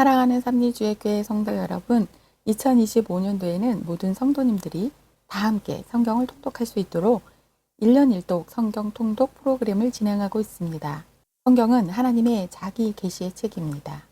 사랑하는 삼리주의교회 성도 여러분, 2025년도에는 모든 성도님들이 다 함께 성경을 통독할 수 있도록 1년 1독 성경 통독 프로그램을 진행하고 있습니다. 성경은 하나님의 자기 계시의 책입니다.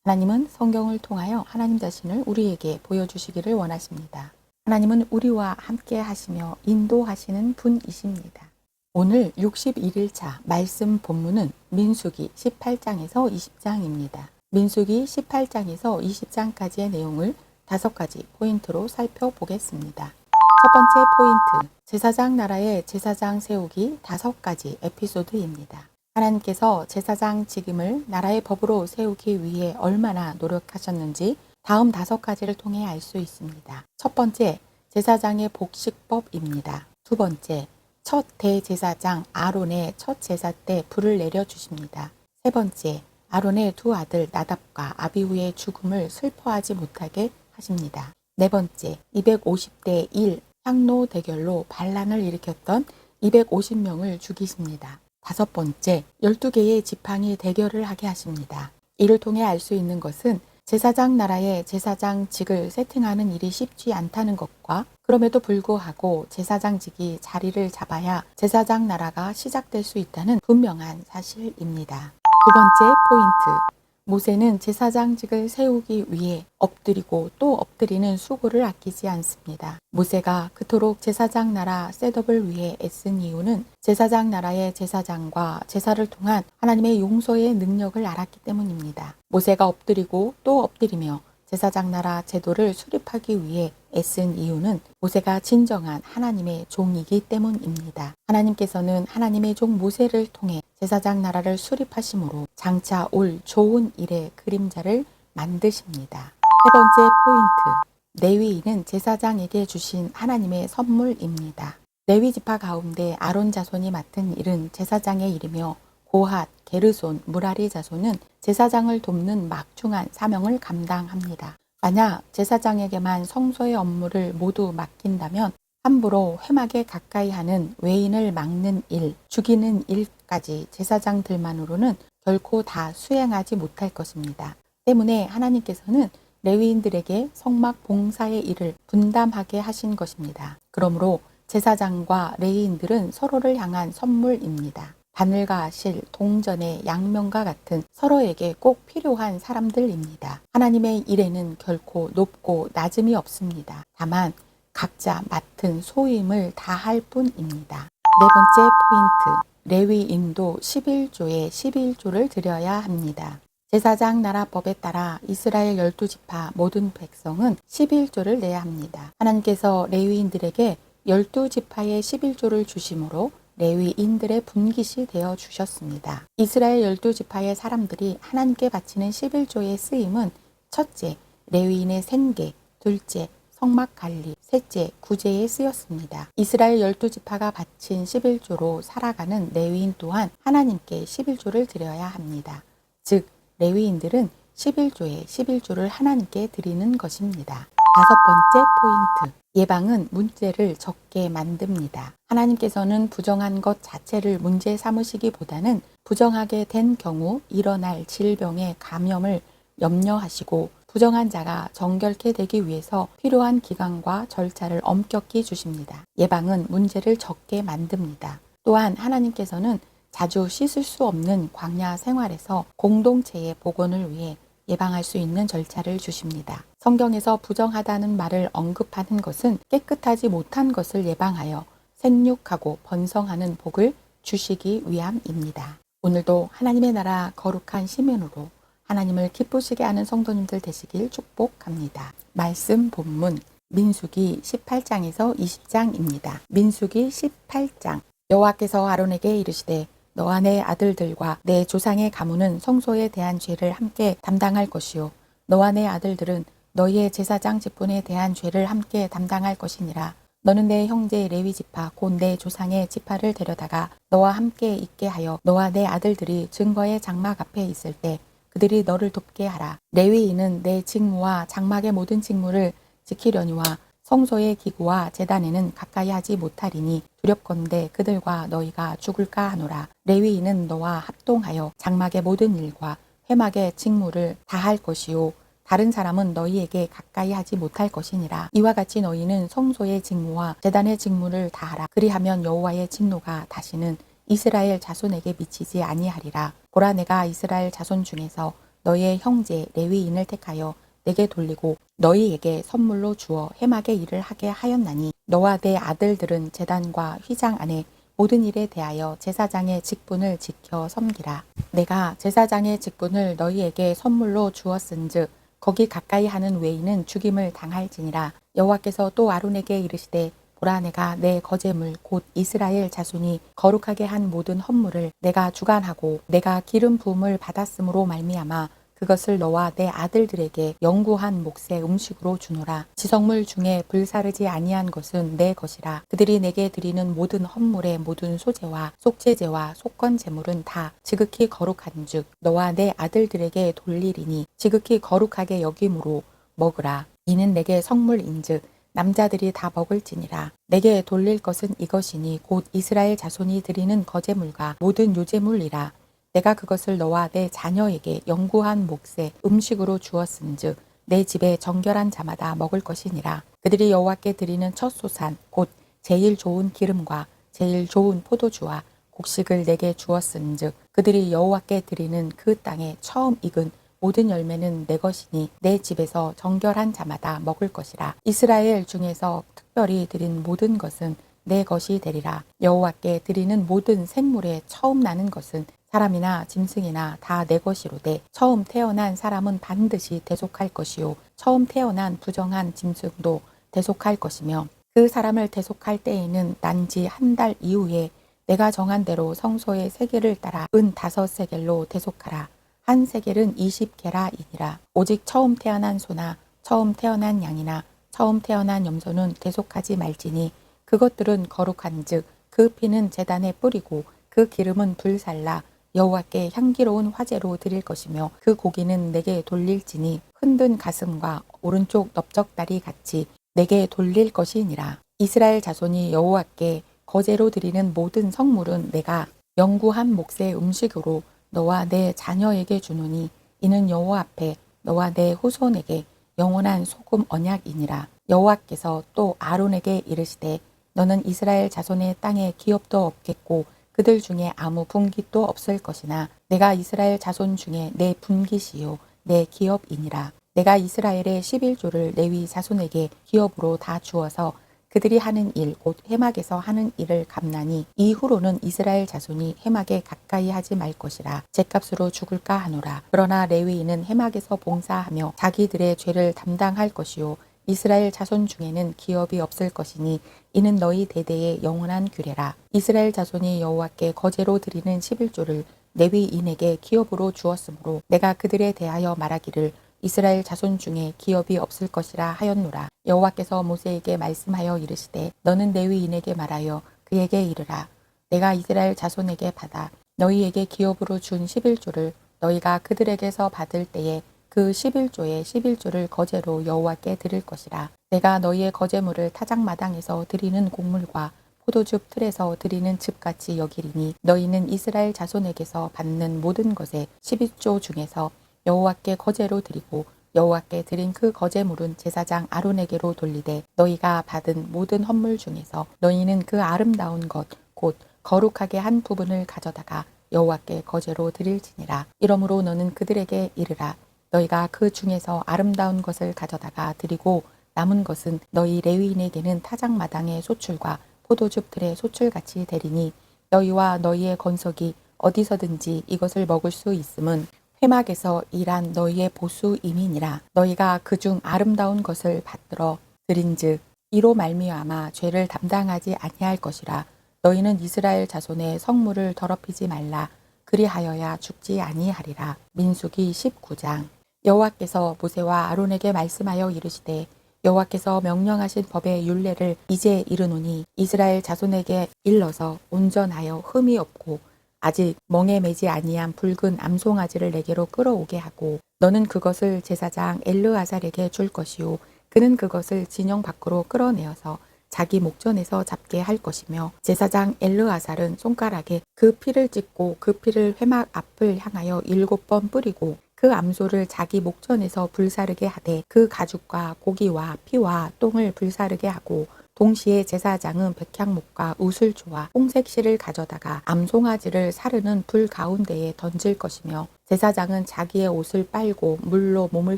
하나님은 성경을 통하여 하나님 자신을 우리에게 보여주시기를 원하십니다. 하나님은 우리와 함께 하시며 인도하시는 분이십니다. 오늘 61일차 말씀 본문은 민수기 18장에서 20장입니다. 민수기 18장에서 20장까지의 내용을 5가지 포인트로 살펴보겠습니다. 첫 번째 포인트, 제사장 나라의 제사장 세우기 5가지 에피소드입니다. 하나님께서 제사장 직임을 나라의 법으로 세우기 위해 얼마나 노력하셨는지 다음 5가지를 통해 알 수 있습니다. 첫 번째, 제사장의 복식법입니다. 두 번째, 첫 대제사장 아론의 첫 제사 때 불을 내려주십니다. 세 번째, 아론의 두 아들 나답과 아비후의 죽음을 슬퍼하지 못하게 하십니다. 네 번째, 250대 1 향로 대결로 반란을 일으켰던 250명을 죽이십니다. 다섯 번째, 12개의 지팡이 대결을 하게 하십니다. 이를 통해 알 수 있는 것은 제사장 나라의 제사장직을 세팅하는 일이 쉽지 않다는 것과 그럼에도 불구하고 제사장직이 자리를 잡아야 제사장 나라가 시작될 수 있다는 분명한 사실입니다. 두 번째 포인트, 모세는 제사장직을 세우기 위해 엎드리고 또 엎드리는 수고를 아끼지 않습니다. 모세가 그토록 제사장 나라 셋업을 위해 애쓴 이유는 제사장 나라의 제사장과 제사를 통한 하나님의 용서의 능력을 알았기 때문입니다. 모세가 엎드리고 또 엎드리며 제사장 나라 제도를 수립하기 위해 애쓴 이유는 모세가 진정한 하나님의 종이기 때문입니다. 하나님께서는 하나님의 종 모세를 통해 제사장 나라를 수립하심으로 장차 올 좋은 일의 그림자를 만드십니다. 세 번째 포인트, 레위인은 제사장에게 주신 하나님의 선물입니다. 레위 지파 가운데 아론 자손이 맡은 일은 제사장의 일이며 고핫, 게르손, 무라리 자손은 제사장을 돕는 막중한 사명을 감당합니다. 만약 제사장에게만 성소의 업무를 모두 맡긴다면 함부로 회막에 가까이 하는 외인을 막는 일, 죽이는 일까지 제사장들만으로는 결코 다 수행하지 못할 것입니다. 때문에 하나님께서는 레위인들에게 성막 봉사의 일을 분담하게 하신 것입니다. 그러므로 제사장과 레위인들은 서로를 향한 선물입니다. 바늘과 실, 동전의 양면과 같은 서로에게 꼭 필요한 사람들입니다. 하나님의 일에는 결코 높고 낮음이 없습니다. 다만 각자 맡은 소임을 다할 뿐입니다. 네 번째 포인트, 레위인도 11조에 11조를 드려야 합니다. 제사장 나라법에 따라 이스라엘 12지파 모든 백성은 11조를 내야 합니다. 하나님께서 레위인들에게 12지파의 11조를 주심으로 레위인들의 분깃이 되어 주셨습니다. 이스라엘 12지파의 사람들이 하나님께 바치는 11조의 쓰임은 첫째, 레위인의 생계, 둘째, 성막 관리, 셋째, 구제에 쓰였습니다. 이스라엘 12지파가 바친 11조로 살아가는 레위인 또한 하나님께 11조를 드려야 합니다. 즉, 레위인들은 11조에 11조를 하나님께 드리는 것입니다. 다섯 번째 포인트, 예방은 문제를 적게 만듭니다. 하나님께서는 부정한 것 자체를 문제 삼으시기보다는 부정하게 된 경우 일어날 질병의 감염을 염려하시고 부정한 자가 정결케 되기 위해서 필요한 기간과 절차를 엄격히 주십니다. 예방은 문제를 적게 만듭니다. 또한 하나님께서는 자주 씻을 수 없는 광야 생활에서 공동체의 복원을 위해 예방할 수 있는 절차를 주십니다. 성경에서 부정하다는 말을 언급하는 것은 깨끗하지 못한 것을 예방하여 생육하고 번성하는 복을 주시기 위함입니다. 오늘도 하나님의 나라 거룩한 시민으로 하나님을 기쁘시게 하는 성도님들 되시길 축복합니다. 말씀 본문 민수기 18장에서 20장입니다. 민수기 18장, 여호와께서 아론에게 이르시되 너와 내 아들들과 내 조상의 가문은 성소에 대한 죄를 함께 담당할 것이요 너와 내 아들들은 너희의 제사장 직분에 대한 죄를 함께 담당할 것이니라. 너는 내 형제 레위 지파 곧 내 조상의 지파를 데려다가 너와 함께 있게 하여 너와 내 아들들이 증거의 장막 앞에 있을 때 그들이 너를 돕게 하라. 레위인은 내 직무와 장막의 모든 직무를 지키려니와 성소의 기구와 제단에는 가까이 하지 못하리니 두렵건대 그들과 너희가 죽을까 하노라. 레위인은 너와 합동하여 장막의 모든 일과 회막의 직무를 다할 것이요 다른 사람은 너희에게 가까이 하지 못할 것이니라. 이와 같이 너희는 성소의 직무와 제단의 직무를 다하라. 그리하면 여호와의 진노가 다시는 이스라엘 자손에게 미치지 아니하리라. 보라, 내가 이스라엘 자손 중에서 너희의 형제 레위인을 택하여 내게 돌리고 너희에게 선물로 주어 회막의 일을 하게 하였나니 너와 내 아들들은 제단과 휘장 안에 모든 일에 대하여 제사장의 직분을 지켜 섬기라. 내가 제사장의 직분을 너희에게 선물로 주었은즉 거기 가까이 하는 외인은 죽임을 당할지니라. 여호와께서 또 아론에게 이르시되 보라, 내가 내 거제물 곧 이스라엘 자손이 거룩하게 한 모든 헌물을 내가 주관하고 내가 기름 부음을 받았으므로 말미암아 그것을 너와 내 아들들에게 영구한 몫의 음식으로 주노라. 지성물 중에 불사르지 아니한 것은 내 것이라. 그들이 내게 드리는 모든 헌물의 모든 소제와 속죄제와 속건 제물은 다 지극히 거룩한즉 너와 내 아들들에게 돌리리니 지극히 거룩하게 여김으로 먹으라. 이는 내게 성물인즉 남자들이 다 먹을지니라. 내게 돌릴 것은 이것이니 곧 이스라엘 자손이 드리는 거제물과 모든 요제물이라. 내가 그것을 너와 내 자녀에게 영구한 몫의 음식으로 주었은즉 내 집에 정결한 자마다 먹을 것이니라. 그들이 여호와께 드리는 첫 소산 곧 제일 좋은 기름과 제일 좋은 포도주와 곡식을 내게 주었은즉 그들이 여호와께 드리는 그 땅에 처음 익은 모든 열매는 내 것이니 내 집에서 정결한 자마다 먹을 것이라. 이스라엘 중에서 특별히 드린 모든 것은 내 것이 되리라. 여호와께 드리는 모든 생물의 처음 나는 것은 사람이나 짐승이나 다 내 것이로되 처음 태어난 사람은 반드시 대속할 것이요 처음 태어난 부정한 짐승도 대속할 것이며 그 사람을 대속할 때에는 난지 한 달 이후에 내가 정한 대로 성소의 세겔을 따라 은 5세겔로 대속하라. 한 세겔은 20게라이니라. 오직 처음 태어난 소나 처음 태어난 양이나 처음 태어난 염소는 대속하지 말지니 그것들은 거룩한즉 그 피는 제단에 뿌리고 그 기름은 불살라 여호와께 향기로운 화제로 드릴 것이며 그 고기는 내게 돌릴지니 흔든 가슴과 오른쪽 넓적다리 같이 내게 돌릴 것이니라. 이스라엘 자손이 여호와께 거제로 드리는 모든 성물은 내가 영구한 몫의 음식으로 너와 내 자녀에게 주노니 이는 여호와 앞에 너와 내 후손에게 영원한 소금 언약이니라. 여호와께서 또 아론에게 이르시되 너는 이스라엘 자손의 땅에 기업도 없겠고 그들 중에 아무 분깃도 없을 것이나 내가 이스라엘 자손 중에 내 분깃이요 내 기업이니라. 내가 이스라엘의 11조를 레위 자손에게 기업으로 다 주어서 그들이 하는 일 곧 회막에서 하는 일을 갚나니 이후로는 이스라엘 자손이 회막에 가까이 하지 말 것이라. 죗값으로 죽을까 하노라. 그러나 레위인은 회막에서 봉사하며 자기들의 죄를 담당할 것이요 이스라엘 자손 중에는 기업이 없을 것이니 이는 너희 대대의 영원한 규례라. 이스라엘 자손이 여호와께 거제로 드리는 11조를 레위인에게 기업으로 주었으므로 내가 그들에 대하여 말하기를 이스라엘 자손 중에 기업이 없을 것이라 하였노라. 여호와께서 모세에게 말씀하여 이르시되 너는 레위인에게 말하여 그에게 이르라. 내가 이스라엘 자손에게 받아 너희에게 기업으로 준 11조를 너희가 그들에게서 받을 때에 그 11조의 11조를 거제로 여호와께 드릴 것이라. 내가 너희의 거제물을 타작마당에서 드리는 곡물과 포도즙 틀에서 드리는 즙같이 여기리니 너희는 이스라엘 자손에게서 받는 모든 것의 11조 중에서 여호와께 거제로 드리고 여호와께 드린 그 거제물은 제사장 아론에게로 돌리되 너희가 받은 모든 헌물 중에서 너희는 그 아름다운 것 곧 거룩하게 한 부분을 가져다가 여호와께 거제로 드릴지니라. 이러므로 너는 그들에게 이르라. 너희가 그 중에서 아름다운 것을 가져다가 드리고 남은 것은 너희 레위인에게는 타작마당의 소출과 포도즙 틀의 소출같이 되리니 너희와 너희의 건석이 어디서든지 이것을 먹을 수 있음은 회막에서 일한 너희의 보수임이니라. 너희가 그중 아름다운 것을 받들어 드린즉 이로 말미암아 죄를 담당하지 아니할 것이라. 너희는 이스라엘 자손의 성물을 더럽히지 말라. 그리하여야 죽지 아니하리라. 민수기 19장. 여호와께서 모세와 아론에게 말씀하여 이르시되 여호와께서 명령하신 법의 율례를 이제 이르노니 이스라엘 자손에게 일러서 온전하여 흠이 없고 아직 멍에 매지 아니한 붉은 암송아지를 내게로 끌어오게 하고 너는 그것을 제사장 엘르아살에게 줄 것이요 그는 그것을 진영 밖으로 끌어내어서 자기 목전에서 잡게 할 것이며 제사장 엘르아살은 손가락에 그 피를 찍고 그 피를 회막 앞을 향하여 7번 뿌리고 그 암소를 자기 목전에서 불사르게 하되 그 가죽과 고기와 피와 똥을 불사르게 하고 동시에 제사장은 백향목과 우슬초와 홍색 실을 가져다가 암송아지를 사르는 불 가운데에 던질 것이며 제사장은 자기의 옷을 빨고 물로 몸을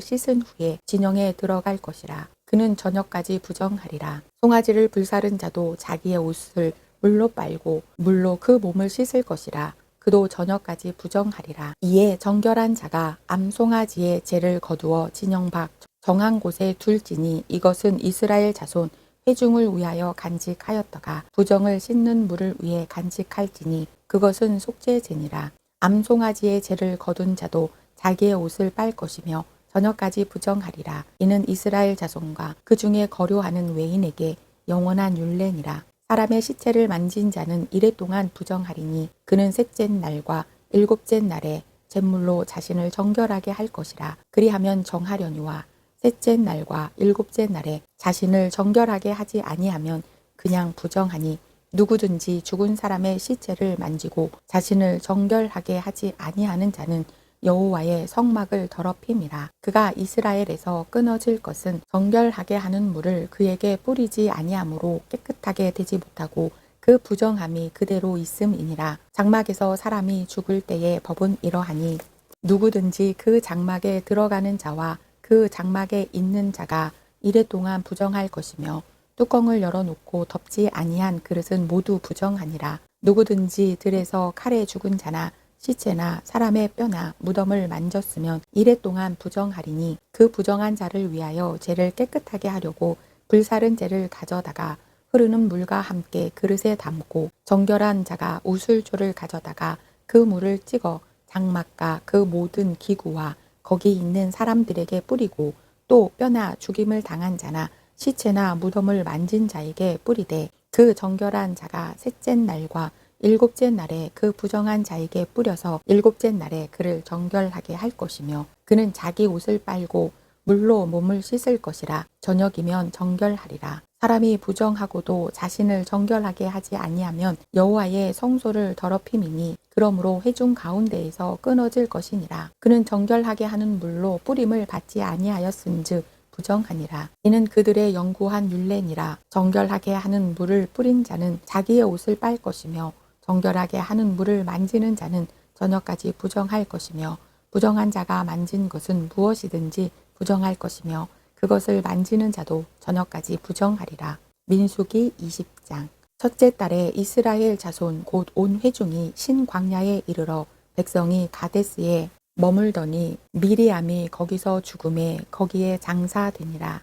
씻은 후에 진영에 들어갈 것이라. 그는 저녁까지 부정하리라. 송아지를 불사른 자도 자기의 옷을 물로 빨고 물로 그 몸을 씻을 것이라. 그도 저녁까지 부정하리라. 이에 정결한 자가 암송아지의 죄를 거두어 진영 밖 정한 곳에 둘지니 이것은 이스라엘 자손 회중을 위하여 간직하였다가 부정을 씻는 물을 위해 간직할지니 그것은 속죄제니라. 암송아지의 죄를 거둔 자도 자기의 옷을 빨 것이며 저녁까지 부정하리라. 이는 이스라엘 자손과 그 중에 거류하는 외인에게 영원한 율례니라. 사람의 시체를 만진 자는 이래 동안 부정하리니 그는 셋째 날과 일곱째 날에 잿물로 자신을 정결하게 할 것이라. 그리하면 정하려니와 셋째 날과 일곱째 날에 자신을 정결하게 하지 아니하면 그냥 부정하니 누구든지 죽은 사람의 시체를 만지고 자신을 정결하게 하지 아니하는 자는 여호와의 성막을 더럽힘이라. 그가 이스라엘에서 끊어질 것은 정결하게 하는 물을 그에게 뿌리지 아니하므로 깨끗하게 되지 못하고 그 부정함이 그대로 있음이니라. 장막에서 사람이 죽을 때의 법은 이러하니 누구든지 그 장막에 들어가는 자와 그 장막에 있는 자가 이래 동안 부정할 것이며 뚜껑을 열어놓고 덮지 아니한 그릇은 모두 부정하니라. 누구든지 들에서 칼에 죽은 자나 시체나 사람의 뼈나 무덤을 만졌으면 이래 동안 부정하리니 그 부정한 자를 위하여 죄를 깨끗하게 하려고 불사른 재를 가져다가 흐르는 물과 함께 그릇에 담고 정결한 자가 우슬초를 가져다가 그 물을 찍어 장막과 그 모든 기구와 거기 있는 사람들에게 뿌리고 또 뼈나 죽임을 당한 자나 시체나 무덤을 만진 자에게 뿌리되 그 정결한 자가 셋째 날과 일곱째 날에 그 부정한 자에게 뿌려서 일곱째 날에 그를 정결하게 할 것이며 그는 자기 옷을 빨고 물로 몸을 씻을 것이라. 저녁이면 정결하리라. 사람이 부정하고도 자신을 정결하게 하지 아니하면 여호와의 성소를 더럽힘이니 그러므로 회중 가운데에서 끊어질 것이니라. 그는 정결하게 하는 물로 뿌림을 받지 아니하였은즉 부정하니라. 이는 그들의 영구한 율례니라. 정결하게 하는 물을 뿌린 자는 자기의 옷을 빨 것이며 정결하게 하는 물을 만지는 자는 저녁까지 부정할 것이며 부정한 자가 만진 것은 무엇이든지 부정할 것이며 그것을 만지는 자도 저녁까지 부정하리라. 민수기 20장. 첫째 달에 이스라엘 자손 곧 온 회중이 신광야에 이르러 백성이 가데스에 머물더니 미리암이 거기서 죽음에 거기에 장사되니라.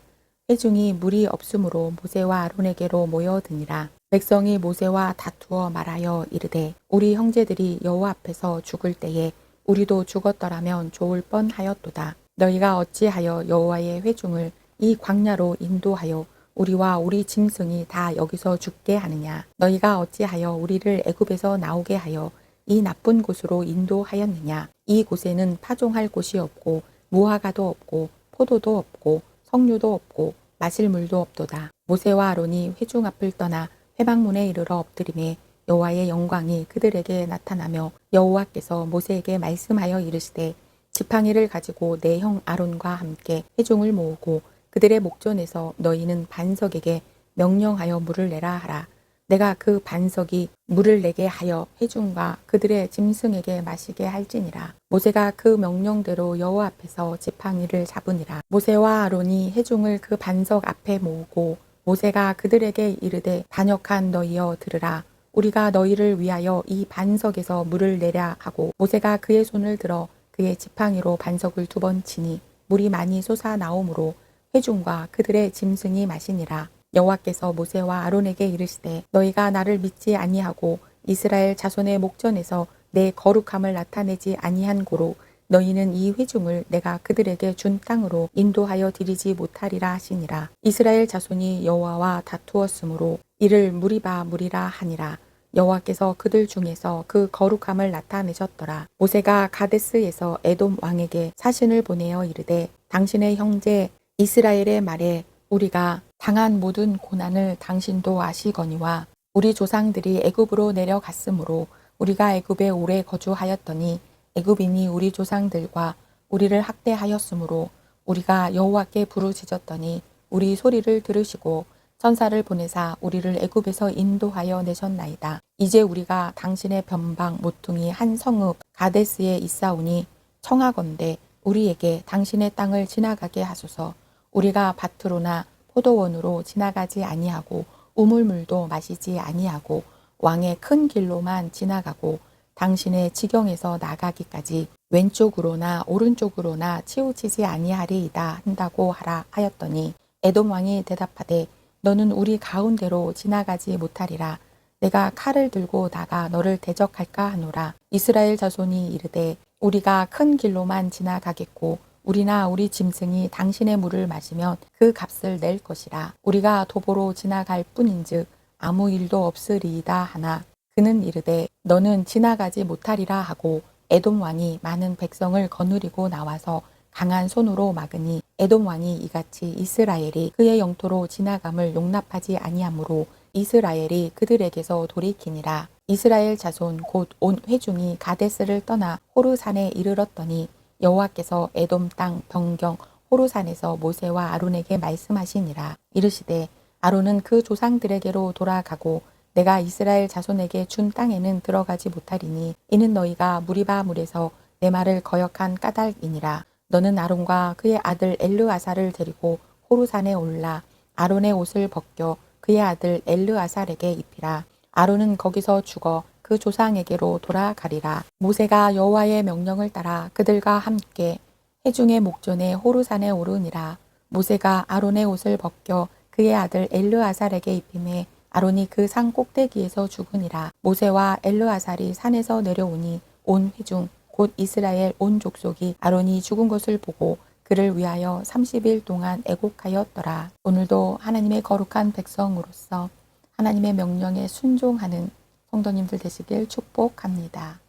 회중이 물이 없으므로 모세와 아론에게로 모여드니라. 백성이 모세와 다투어 말하여 이르되 우리 형제들이 여호와 앞에서 죽을 때에 우리도 죽었더라면 좋을 뻔하였도다. 너희가 어찌하여 여호와의 회중을 이 광야로 인도하여 우리와 우리 짐승이 다 여기서 죽게 하느냐. 너희가 어찌하여 우리를 애굽에서 나오게 하여 이 나쁜 곳으로 인도하였느냐. 이 곳에는 파종할 곳이 없고 무화과도 없고 포도도 없고 석류도 없고 마실 물도 없도다. 모세와 아론이 회중 앞을 떠나 회막문에 이르러 엎드리매 여호와의 영광이 그들에게 나타나며 여호와께서 모세에게 말씀하여 이르시되 지팡이를 가지고 내 형 아론과 함께 회중을 모으고 그들의 목전에서 너희는 반석에게 명령하여 물을 내라 하라. 내가 그 반석이 물을 내게 하여 회중과 그들의 짐승에게 마시게 할지니라. 모세가 그 명령대로 여호와 앞에서 지팡이를 잡으니라. 모세와 아론이 회중을 그 반석 앞에 모으고 모세가 그들에게 이르되 반역한 너희여 들으라. 우리가 너희를 위하여 이 반석에서 물을 내랴 하고 모세가 그의 손을 들어 그의 지팡이로 반석을 2번 치니 물이 많이 솟아 나오므로 회중과 그들의 짐승이 마시니라. 여호와께서 모세와 아론에게 이르시되 너희가 나를 믿지 아니하고 이스라엘 자손의 목전에서 내 거룩함을 나타내지 아니한 고로 너희는 이 회중을 내가 그들에게 준 땅으로 인도하여 드리지 못하리라 하시니라. 이스라엘 자손이 여호와와 다투었으므로 이를 무리바 무리라 하니라. 여호와께서 그들 중에서 그 거룩함을 나타내셨더라. 모세가 가데스에서 에돔 왕에게 사신을 보내어 이르되 당신의 형제 이스라엘의 말에 우리가 당한 모든 고난을 당신도 아시거니와 우리 조상들이 애굽으로 내려갔으므로 우리가 애굽에 오래 거주하였더니 애굽인이 우리 조상들과 우리를 학대하였으므로 우리가 여호와께 부르짖었더니 우리 소리를 들으시고 천사를 보내사 우리를 애굽에서 인도하여 내셨나이다. 이제 우리가 당신의 변방 모퉁이 한 성읍 가데스에 있사오니 청하건대 우리에게 당신의 땅을 지나가게 하소서. 우리가 밭으로나 포도원으로 지나가지 아니하고 우물물도 마시지 아니하고 왕의 큰 길로만 지나가고 당신의 지경에서 나가기까지 왼쪽으로나 오른쪽으로나 치우치지 아니하리이다 한다고 하라 하였더니 에돔 왕이 대답하되 너는 우리 가운데로 지나가지 못하리라. 내가 칼을 들고 나가 너를 대적할까 하노라. 이스라엘 자손이 이르되 우리가 큰 길로만 지나가겠고 우리나 우리 짐승이 당신의 물을 마시면 그 값을 낼 것이라. 우리가 도보로 지나갈 뿐인즉 아무 일도 없으리이다 하나 그는 이르되 너는 지나가지 못하리라 하고 에돔 왕이 많은 백성을 거느리고 나와서 강한 손으로 막으니 에돔 왕이 이같이 이스라엘이 그의 영토로 지나감을 용납하지 아니하므로 이스라엘이 그들에게서 돌이키니라. 이스라엘 자손 곧 온 회중이 가데스를 떠나 호르산에 이르렀더니 여호와께서 에돔 땅 변경 호르산에서 모세와 아론에게 말씀하시니라. 이르시되 아론은 그 조상들에게로 돌아가고 내가 이스라엘 자손에게 준 땅에는 들어가지 못하리니 이는 너희가 무리바 물에서 내 말을 거역한 까닭이니라. 너는 아론과 그의 아들 엘르아사를 데리고 호르산에 올라 아론의 옷을 벗겨 그의 아들 엘르아살에게 입히라. 아론은 거기서 죽어 그 조상에게로 돌아가리라. 모세가 여호와의 명령을 따라 그들과 함께 회중의 목전에 호르산에 오르니라. 모세가 아론의 옷을 벗겨 그의 아들 엘르아살에게 입히매 아론이 그 산 꼭대기에서 죽으니라. 모세와 엘르아살이 산에서 내려오니 온 회중 곧 이스라엘 온 족속이 아론이 죽은 것을 보고 그를 위하여 30일 동안 애곡하였더라. 오늘도 하나님의 거룩한 백성으로서 하나님의 명령에 순종하는 성도님들 되시길 축복합니다.